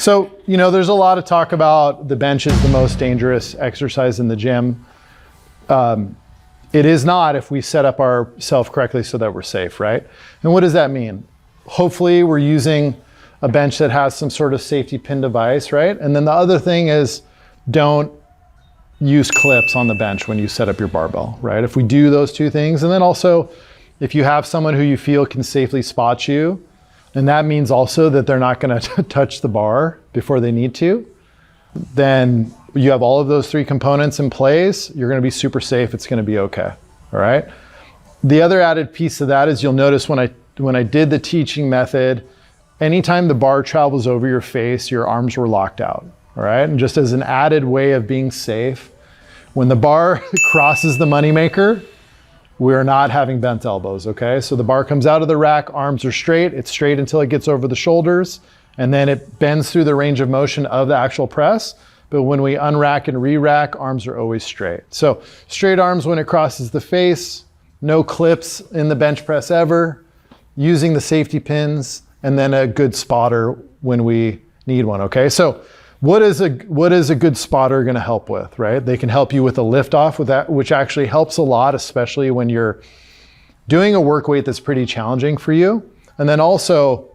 So, there's a lot of talk about the bench is the most dangerous exercise in the gym. It is not if we set up ourselves correctly so that we're safe, right? And what does that mean? Hopefully we're using a bench that has some sort of safety pin device, right? And then the other thing is don't use clips on the bench when you set up your barbell, right? If we do those two things, and then also if you have someone who you feel can safely spot you, and that means also that they're not gonna touch the bar before they need to, then you have all of those three components in place, you're gonna be super safe, it's gonna be okay, all right? The other added piece of that is you'll notice when I did the teaching method, anytime the bar travels over your face, your arms were locked out, all right? And just as an added way of being safe, when the bar crosses the moneymaker, we're not having bent elbows, okay? So the bar comes out of the rack, arms are straight, it's straight until it gets over the shoulders, and then it bends through the range of motion of the actual press. But when we unrack and re-rack, arms are always straight. So straight arms when it crosses the face, no clips in the bench press ever, using the safety pins, and then a good spotter when we need one, okay? So what is a good spotter gonna help with, right? They can help you with a lift off with that, which actually helps a lot, especially when you're doing a work weight that's pretty challenging for you. And then also,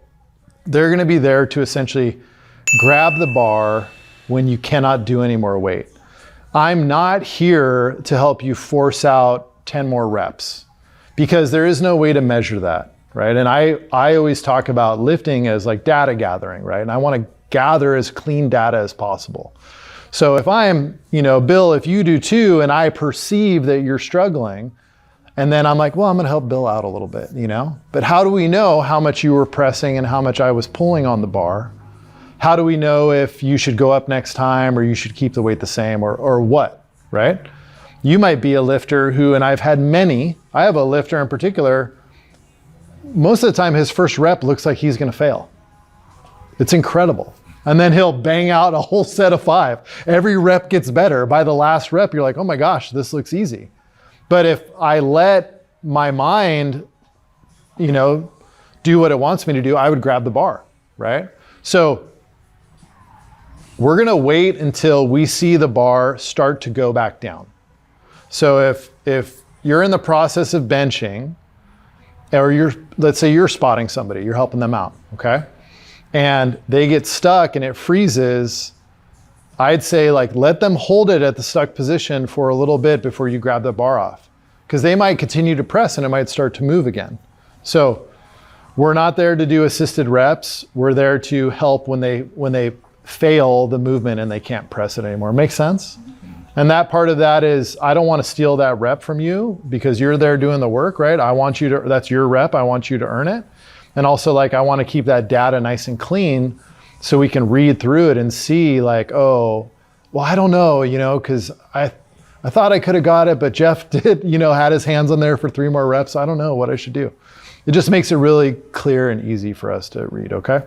they're gonna be there to essentially grab the bar when you cannot do any more weight. I'm not here to help you force out 10 more reps because there is no way to measure that, right? And I always talk about lifting as like data gathering, right? And I wanna gather as clean data as possible. So if I'm, Bill, if you do too, and I perceive that you're struggling, and then I'm like, well, I'm gonna help Bill out a little bit, But how do we know how much you were pressing and how much I was pulling on the bar? How do we know if you should go up next time or you should keep the weight the same or what, right? You might be a lifter who, and I've had many, I have a lifter in particular, most of the time his first rep looks like he's gonna fail. It's incredible. And then he'll bang out a whole set of 5. Every rep gets better. By the last rep, you're like, oh my gosh, this looks easy. But if I let my mind, do what it wants me to do, I would grab the bar, right? So we're gonna wait until we see the bar start to go back down. So if you're in the process of benching, or let's say you're spotting somebody, you're helping them out, okay? And they get stuck and it freezes, I'd say let them hold it at the stuck position for a little bit before you grab the bar off. Because they might continue to press and it might start to move again. So we're not there to do assisted reps. We're there to help when they fail the movement and they can't press it anymore. Make sense? And that part of that is, I don't want to steal that rep from you because you're there doing the work, right? That's your rep, I want you to earn it. And also I want to keep that data nice and clean so we can read through it and see oh, well, I don't know, because I thought I could have got it, but Jeff did, had his hands on there for 3 more reps. I don't know what I should do. It just makes it really clear and easy for us to read, okay?